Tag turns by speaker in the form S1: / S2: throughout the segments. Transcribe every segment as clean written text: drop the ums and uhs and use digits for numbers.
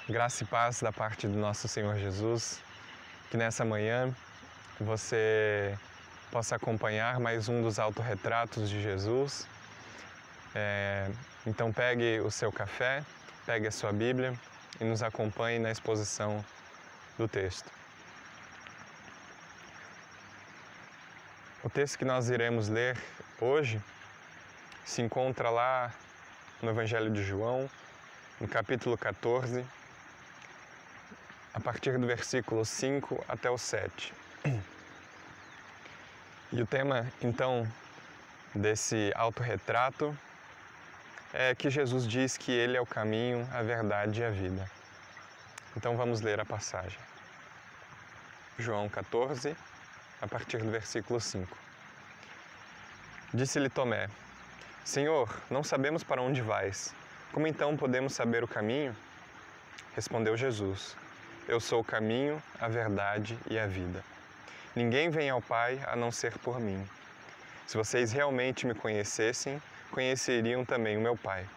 S1: Graça e paz da parte do nosso Senhor Jesus, que nessa manhã você possa acompanhar mais um dos autorretratos de Jesus. Então pegue o seu café, pegue a sua Bíblia e nos acompanhe na exposição do texto. O texto que nós iremos ler hoje se encontra lá no Evangelho de João, no capítulo 14, a partir do versículo 5 até o 7. E o tema, então, desse autorretrato é que Jesus diz que Ele é o caminho, a verdade e a vida. Então vamos ler a passagem. João 14, a partir do versículo 5. Disse-lhe Tomé: Senhor, não sabemos para onde vais. Como então podemos saber o caminho? Respondeu Jesus: Eu sou o caminho, a verdade e a vida. Ninguém vem ao Pai a não ser por mim. Se vocês realmente me conhecessem, conheceriam também o meu Pai.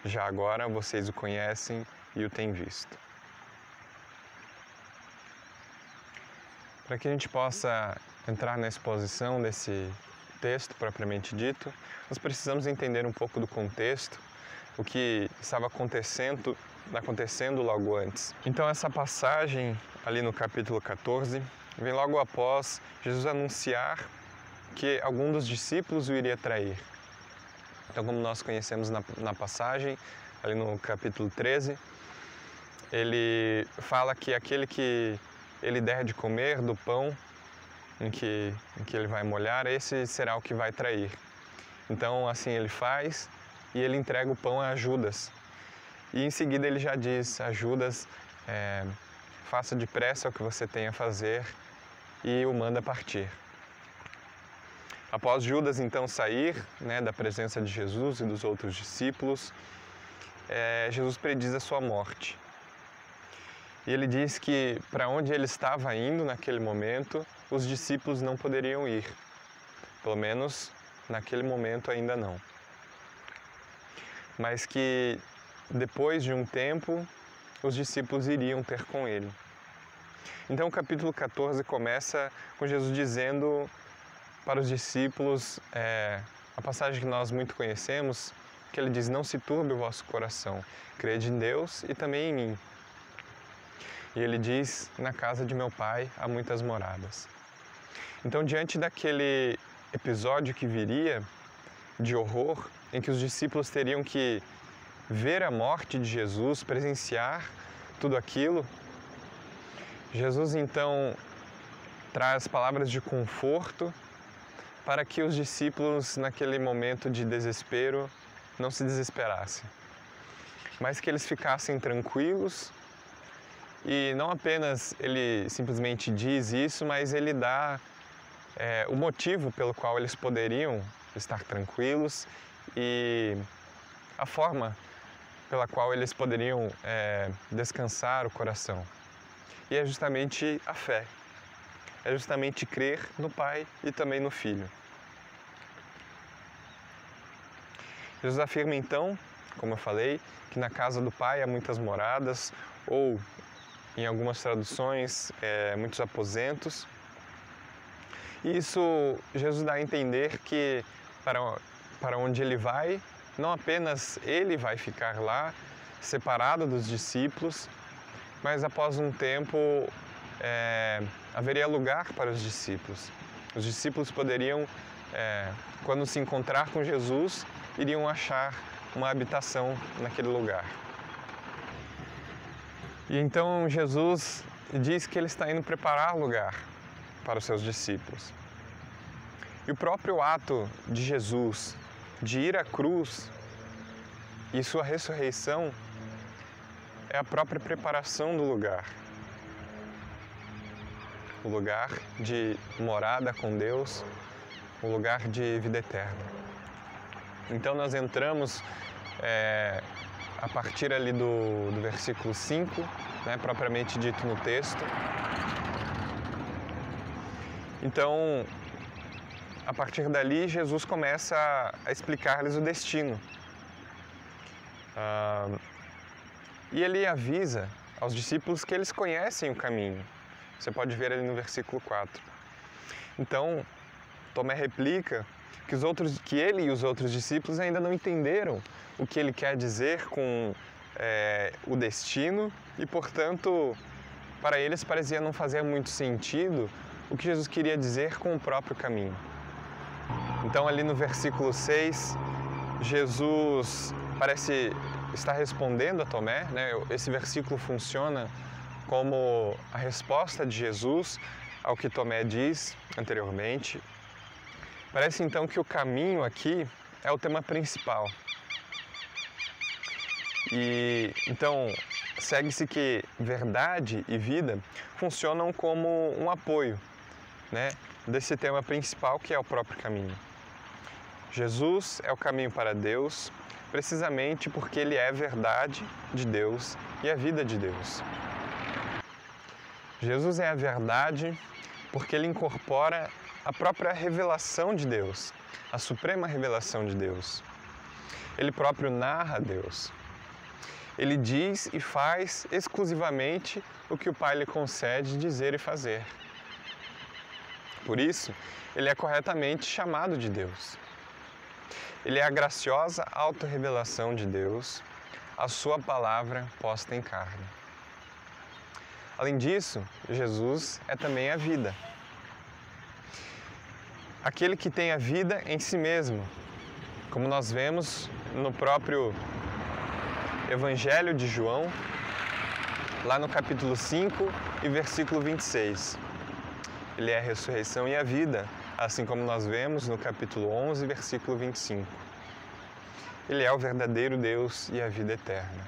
S1: Já agora vocês o conhecem e o têm visto. Para que a gente possa entrar na exposição desse texto propriamente dito, nós precisamos entender um pouco do contexto, o que estava acontecendo logo antes. Então essa passagem ali no capítulo 14 vem logo após Jesus anunciar que algum dos discípulos o iria trair. Então, como nós conhecemos na passagem, ali no capítulo 13, ele fala que aquele que ele der de comer do pão em que ele vai molhar, esse será o que vai trair. Então, assim ele faz e ele entrega o pão a Judas. E em seguida ele já diz a Judas, faça depressa o que você tem a fazer, e o manda partir. Após Judas então sair da presença de Jesus e dos outros discípulos, Jesus prediz a sua morte. E ele diz que para onde ele estava indo naquele momento, os discípulos não poderiam ir. Pelo menos naquele momento ainda não. Mas que depois de um tempo, os discípulos iriam ter com ele. Então o capítulo 14 começa com Jesus dizendo para os discípulos a passagem que nós muito conhecemos, que ele diz: não se turbe o vosso coração, crede em Deus e também em mim. E ele diz: na casa de meu Pai há muitas moradas. Então, diante daquele episódio que viria de horror, em que os discípulos teriam que ver a morte de Jesus, presenciar tudo aquilo, Jesus então traz palavras de conforto para que os discípulos, naquele momento de desespero, não se desesperassem, mas que eles ficassem tranquilos. E não apenas ele simplesmente diz isso, mas ele dá o motivo pelo qual eles poderiam estar tranquilos e a forma pela qual eles poderiam descansar o coração. E é justamente a fé, é justamente crer no Pai e também no Filho. Jesus afirma então, como eu falei, que na casa do Pai há muitas moradas, ou em algumas traduções, muitos aposentos. E isso Jesus dá a entender que para onde ele vai, não apenas ele vai ficar lá, separado dos discípulos, mas após um tempo haveria lugar para os discípulos. Os discípulos poderiam, quando se encontrar com Jesus, iriam achar uma habitação naquele lugar. E então Jesus diz que ele está indo preparar lugar para os seus discípulos. E o próprio ato de Jesus de ir à cruz e sua ressurreição é a própria preparação do lugar. O lugar de morada com Deus, o lugar de vida eterna. Então nós entramos a partir ali do versículo 5, propriamente dito no texto. Então, a partir dali, Jesus começa a explicar-lhes o destino. E ele avisa aos discípulos que eles conhecem o caminho. Você pode ver ali no versículo 4. Então, Tomé replica que ele e os outros discípulos ainda não entenderam o que ele quer dizer com o destino e, portanto, para eles parecia não fazer muito sentido o que Jesus queria dizer com o próprio caminho. Então, ali no versículo 6, Jesus parece estar respondendo a Tomé, né? Esse versículo funciona como a resposta de Jesus ao que Tomé diz anteriormente. Parece então que o caminho aqui é o tema principal. E então segue-se que verdade e vida funcionam como um apoio, né, desse tema principal que é o próprio caminho. Jesus é o caminho para Deus, precisamente porque Ele é a verdade de Deus e a vida de Deus. Jesus é a verdade porque Ele incorpora a própria revelação de Deus, a suprema revelação de Deus. Ele próprio narra Deus. Ele diz e faz exclusivamente o que o Pai lhe concede dizer e fazer. Por isso, Ele é corretamente chamado de Deus. Ele é a graciosa autorrevelação de Deus, a sua palavra posta em carne. Além disso, Jesus é também a vida. Aquele que tem a vida em si mesmo, como nós vemos no próprio Evangelho de João, lá no capítulo 5 e versículo 26. Ele é a ressurreição e a vida, assim como nós vemos no capítulo 11, versículo 25. Ele é o verdadeiro Deus e a vida eterna.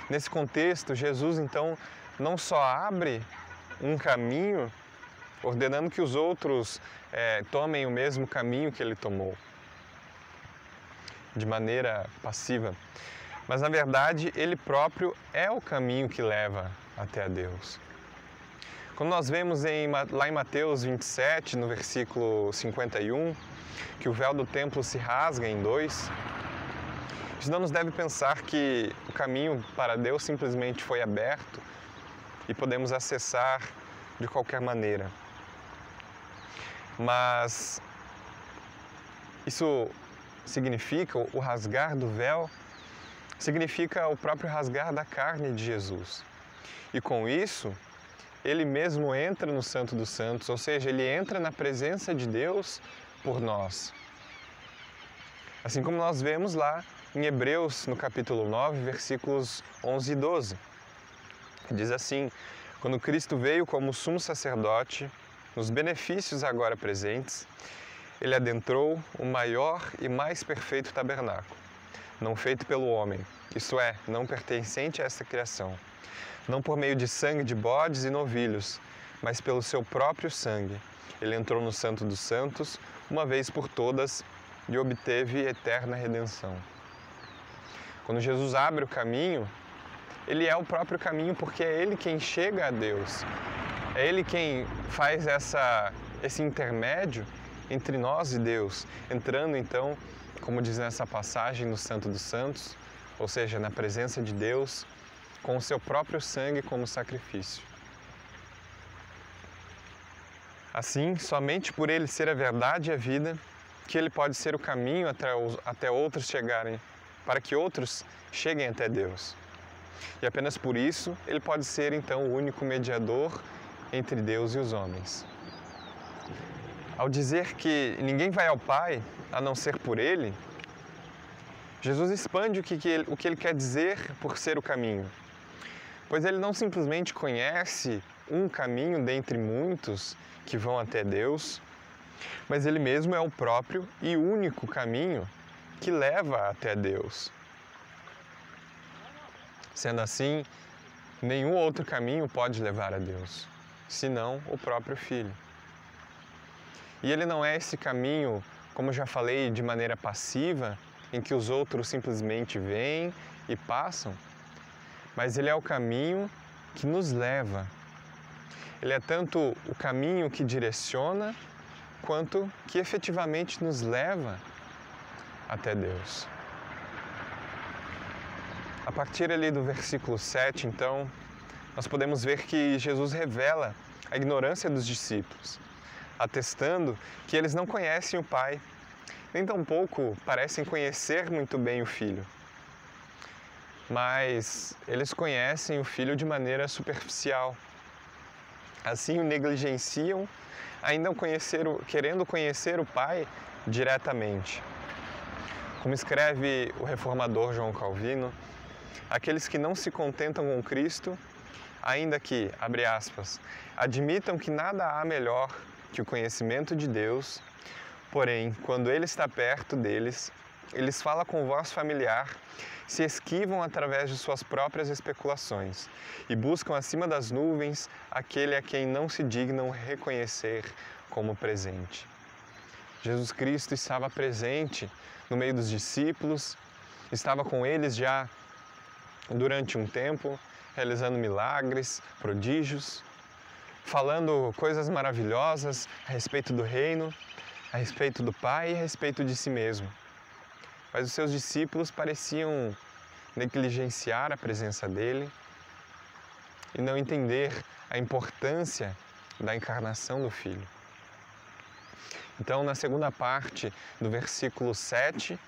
S1: Nesse contexto, Jesus, então, não só abre um caminho, ordenando que os outros tomem o mesmo caminho que ele tomou, de maneira passiva, mas, na verdade, ele próprio é o caminho que leva até a Deus. Quando nós vemos lá em Mateus 27, no versículo 51, que o véu do templo se rasga em dois, isso não nos deve pensar que o caminho para Deus simplesmente foi aberto e podemos acessar de qualquer maneira. Mas isso significa, o rasgar do véu, significa o próprio rasgar da carne de Jesus. E com isso, Ele mesmo entra no Santo dos Santos, ou seja, Ele entra na presença de Deus por nós. Assim como nós vemos lá em Hebreus, no capítulo 9, versículos 11 e 12. Diz assim: quando Cristo veio como sumo sacerdote, nos benefícios agora presentes, Ele adentrou o maior e mais perfeito tabernáculo, não feito pelo homem, isto é, não pertencente a esta criação, não por meio de sangue de bodes e novilhos, mas pelo seu próprio sangue. Ele entrou no Santo dos Santos, uma vez por todas, e obteve eterna redenção. Quando Jesus abre o caminho, Ele é o próprio caminho, porque é Ele quem chega a Deus. É Ele quem faz esse intermédio entre nós e Deus, entrando então, como diz nessa passagem, no Santo dos Santos, ou seja, na presença de Deus, com o seu próprio sangue como sacrifício. Assim, somente por Ele ser a verdade e a vida, que Ele pode ser o caminho até outros chegarem, para que outros cheguem até Deus. E apenas por isso, Ele pode ser então o único mediador entre Deus e os homens. Ao dizer que ninguém vai ao Pai a não ser por Ele, Jesus expande o que Ele quer dizer por ser o caminho. Pois Ele não simplesmente conhece um caminho dentre muitos que vão até Deus, mas Ele mesmo é o próprio e único caminho que leva até Deus. Sendo assim, nenhum outro caminho pode levar a Deus, senão o próprio Filho. E Ele não é esse caminho, como já falei, de maneira passiva, em que os outros simplesmente vêm e passam, mas Ele é o caminho que nos leva. Ele é tanto o caminho que direciona, quanto que efetivamente nos leva até Deus. A partir ali do versículo 7, então, nós podemos ver que Jesus revela a ignorância dos discípulos, atestando que eles não conhecem o Pai, nem tampouco parecem conhecer muito bem o Filho. Mas eles conhecem o Filho de maneira superficial. Assim o negligenciam, ainda querendo conhecer o Pai diretamente. Como escreve o reformador João Calvino, aqueles que não se contentam com Cristo, ainda que, abre aspas, admitam que nada há melhor que o conhecimento de Deus, porém, quando Ele está perto deles, eles falam com voz familiar, se esquivam através de suas próprias especulações e buscam acima das nuvens aquele a quem não se dignam reconhecer como presente. Jesus Cristo estava presente no meio dos discípulos, estava com eles já durante um tempo, realizando milagres, prodígios, falando coisas maravilhosas a respeito do reino, a respeito do Pai e a respeito de si mesmo. Mas os seus discípulos pareciam negligenciar a presença dele e não entender a importância da encarnação do Filho. Então, na segunda parte do versículo 7,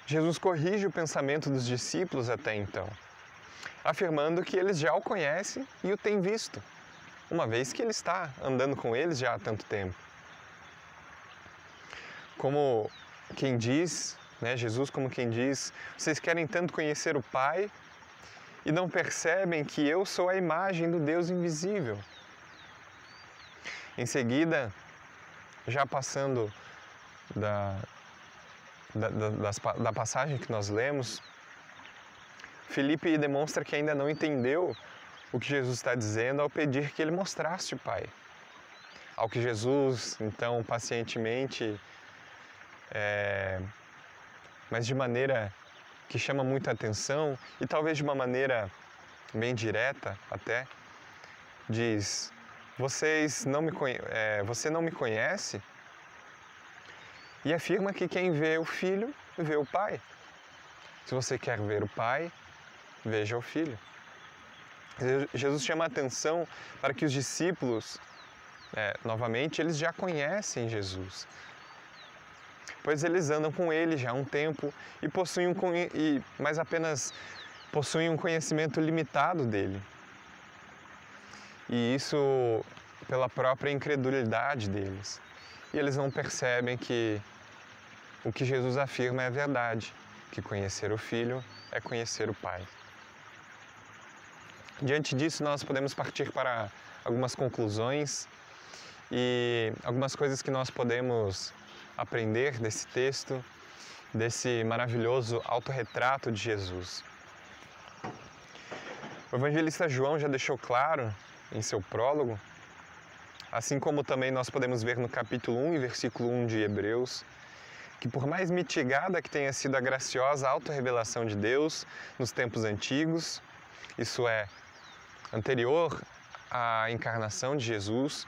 S1: Jesus corrige o pensamento dos discípulos até então, afirmando que eles já o conhecem e o têm visto, uma vez que ele está andando com eles já há tanto tempo. Como quem diz, Jesus como quem diz, vocês querem tanto conhecer o Pai e não percebem que eu sou a imagem do Deus invisível. Em seguida, já passando da passagem que nós lemos, Filipe demonstra que ainda não entendeu o que Jesus está dizendo ao pedir que ele mostrasse o Pai. Ao que Jesus, então, pacientemente, mas de maneira que chama muita atenção e talvez de uma maneira bem direta até, diz: você não me conhece? E afirma que quem vê o Filho, vê o Pai. Se você quer ver o Pai, veja o Filho. Jesus chama a atenção para que os discípulos, novamente, eles já conhecem Jesus, pois eles andam com Ele já há um tempo mas apenas possuem um conhecimento limitado dele. E isso pela própria incredulidade deles. E eles não percebem que o que Jesus afirma é verdade, que conhecer o Filho é conhecer o Pai. Diante disso, nós podemos partir para algumas conclusões e algumas coisas que nós podemos aprender desse texto, desse maravilhoso autorretrato de Jesus. O evangelista João já deixou claro em seu prólogo, assim como também nós podemos ver no capítulo 1 e versículo 1 de Hebreus, que por mais mitigada que tenha sido a graciosa autorrevelação de Deus nos tempos antigos, isso é, anterior à encarnação de Jesus,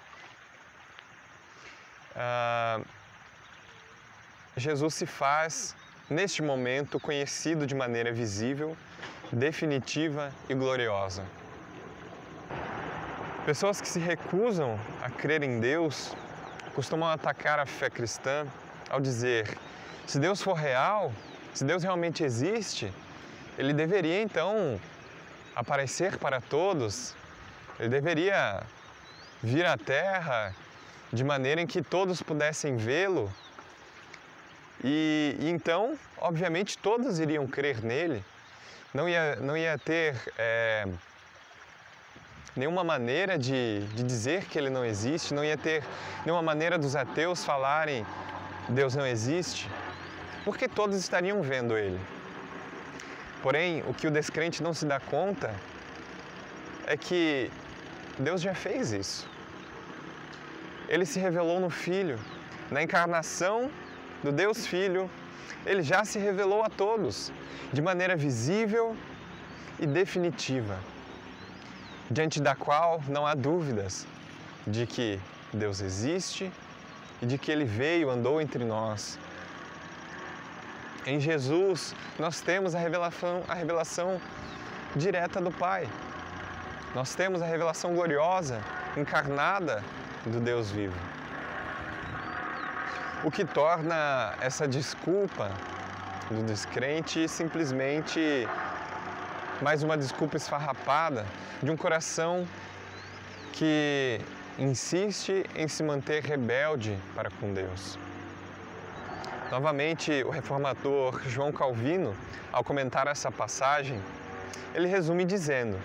S1: Jesus se faz, neste momento, conhecido de maneira visível, definitiva e gloriosa. Pessoas que se recusam a crer em Deus costumam atacar a fé cristã ao dizer: se Deus for real, se Deus realmente existe, Ele deveria então aparecer para todos, Ele deveria vir à Terra de maneira em que todos pudessem vê-lo e então, obviamente, todos iriam crer nele, não ia ter nenhuma maneira de dizer que ele não existe, não ia ter nenhuma maneira dos ateus falarem Deus não existe, porque todos estariam vendo ele. Porém, o que o descrente não se dá conta é que Deus já fez isso. Ele se revelou no Filho, na encarnação do Deus Filho, ele já se revelou a todos, de maneira visível e definitiva, diante da qual não há dúvidas de que Deus existe e de que Ele veio, andou entre nós. Em Jesus, nós temos a revelação direta do Pai. Nós temos a revelação gloriosa, encarnada do Deus vivo. O que torna essa desculpa do descrente simplesmente mais uma desculpa esfarrapada de um coração que insiste em se manter rebelde para com Deus. Novamente, o reformador João Calvino, ao comentar essa passagem, ele resume dizendo: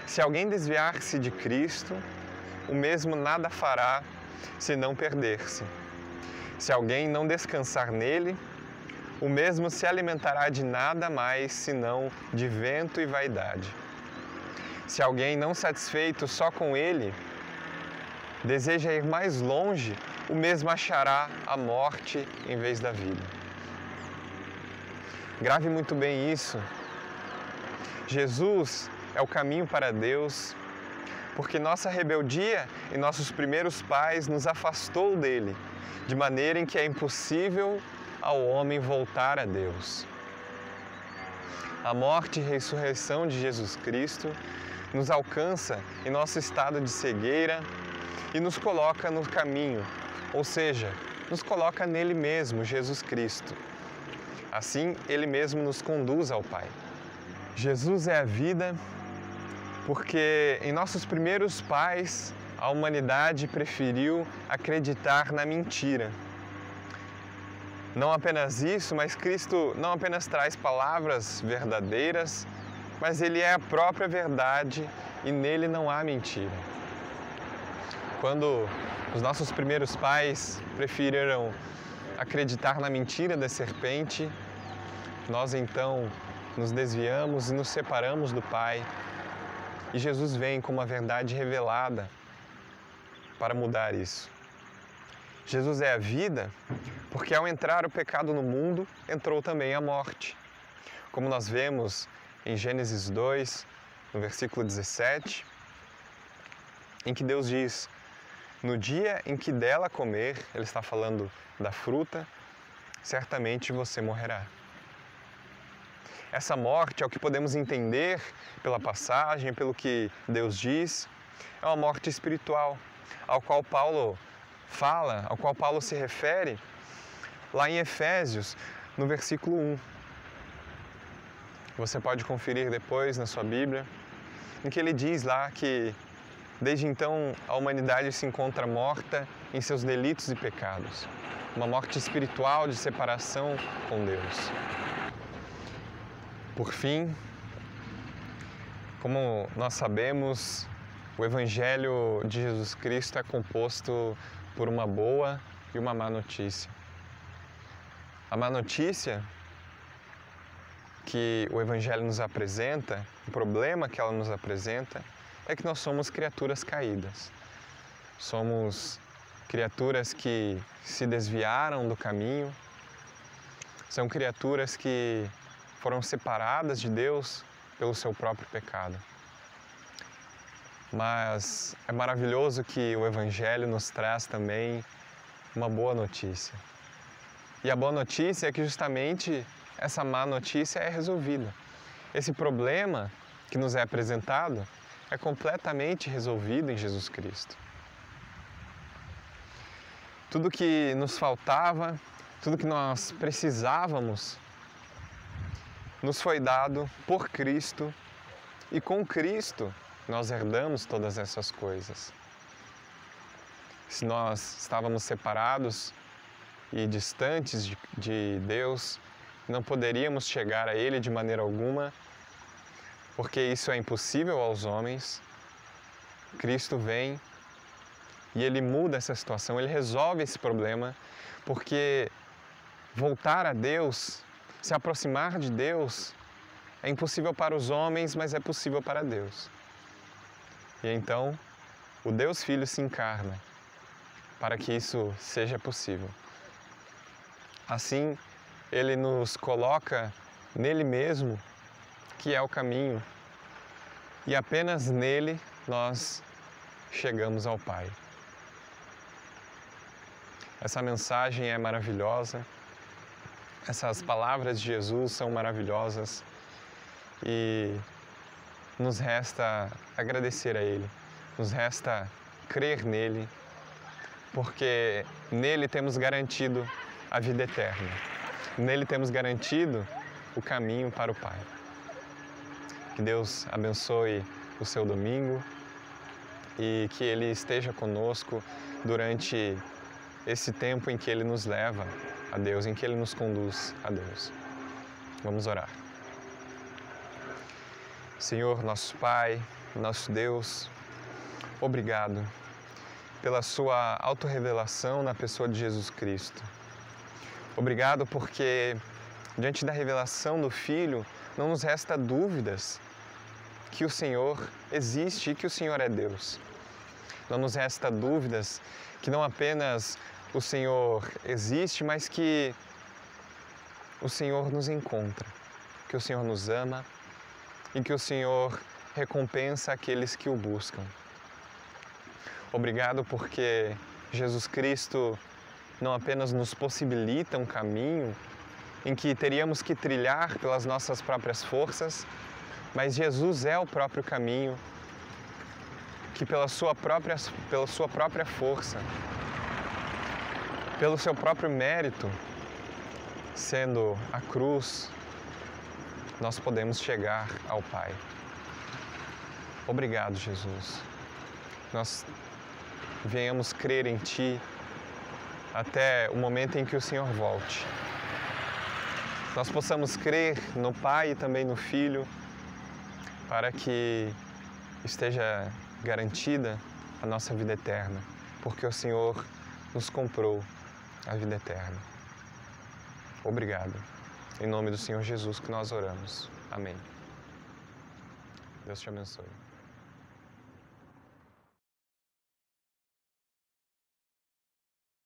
S1: se alguém desviar-se de Cristo, o mesmo nada fará senão perder-se. Se alguém não descansar nele, o mesmo se alimentará de nada mais senão de vento e vaidade. Se alguém não satisfeito só com ele, deseja ir mais longe, o mesmo achará a morte em vez da vida. Grave muito bem isso. Jesus é o caminho para Deus, porque nossa rebeldia e nossos primeiros pais nos afastou dele, de maneira em que é impossível ao homem voltar a Deus. A morte e ressurreição de Jesus Cristo nos alcança em nosso estado de cegueira e nos coloca no caminho, ou seja, nos coloca nele mesmo, Jesus Cristo. Assim, ele mesmo nos conduz ao Pai. Jesus é a vida porque em nossos primeiros pais a humanidade preferiu acreditar na mentira. Não apenas isso, mas Cristo não apenas traz palavras verdadeiras, mas Ele é a própria verdade e nele não há mentira. Quando os nossos primeiros pais preferiram acreditar na mentira da serpente, nós então nos desviamos e nos separamos do Pai. E Jesus vem com uma verdade revelada para mudar isso. Jesus é a vida porque ao entrar o pecado no mundo, entrou também a morte. Como nós vemos em Gênesis 2, no versículo 17, em que Deus diz: no dia em que dela comer, Ele está falando da fruta, certamente você morrerá. Essa morte, ao que podemos entender pela passagem, pelo que Deus diz, é uma morte espiritual, ao qual Paulo fala, ao qual Paulo se refere lá em Efésios, no versículo 1. Você pode conferir depois na sua Bíblia, em que ele diz lá que desde então a humanidade se encontra morta em seus delitos e pecados. Uma morte espiritual de separação com Deus. Por fim, como nós sabemos, o Evangelho de Jesus Cristo é composto por uma boa e uma má notícia. A má notícia que o Evangelho nos apresenta, o problema que ela nos apresenta, é que nós somos criaturas caídas. Somos criaturas que se desviaram do caminho, são criaturas que foram separadas de Deus pelo seu próprio pecado. Mas é maravilhoso que o Evangelho nos traz também uma boa notícia. E a boa notícia é que justamente essa má notícia é resolvida. Esse problema que nos é apresentado é completamente resolvido em Jesus Cristo. Tudo que nos faltava, tudo que nós precisávamos, nos foi dado por Cristo e com Cristo nós herdamos todas essas coisas. Se nós estávamos separados e distantes de Deus, não poderíamos chegar a Ele de maneira alguma, porque isso é impossível aos homens. Cristo vem e Ele muda essa situação, Ele resolve esse problema, porque voltar a Deus, se aproximar de Deus, é impossível para os homens, mas é possível para Deus. E então, o Deus Filho se encarna para que isso seja possível. Assim, Ele nos coloca nele mesmo, que é o caminho, e apenas nele nós chegamos ao Pai. Essa mensagem é maravilhosa. Essas palavras de Jesus são maravilhosas e nos resta agradecer a Ele, nos resta crer nele, porque nele temos garantido a vida eterna, nele temos garantido o caminho para o Pai. Que Deus abençoe o seu domingo e que Ele esteja conosco durante esse tempo em que Ele nos leva a Deus, em que Ele nos conduz a Deus. Vamos orar. Senhor, nosso Pai, nosso Deus, obrigado pela sua autorrevelação na pessoa de Jesus Cristo. Obrigado porque, diante da revelação do Filho, não nos resta dúvidas que o Senhor existe e que o Senhor é Deus. Não nos resta dúvidas que não apenas o Senhor existe, mas que o Senhor nos encontra, que o Senhor nos ama e que o Senhor recompensa aqueles que o buscam. Obrigado porque Jesus Cristo não apenas nos possibilita um caminho em que teríamos que trilhar pelas nossas próprias forças, mas Jesus é o próprio caminho que pela sua própria força, pelo seu próprio mérito, sendo a cruz, nós podemos chegar ao Pai. Obrigado, Jesus. Nós venhamos crer em Ti até o momento em que o Senhor volte. Nós possamos crer no Pai e também no Filho, para que esteja garantida a nossa vida eterna, porque o Senhor nos comprou a vida eterna. Obrigado. Em nome do Senhor Jesus que nós oramos. Amém. Deus te abençoe.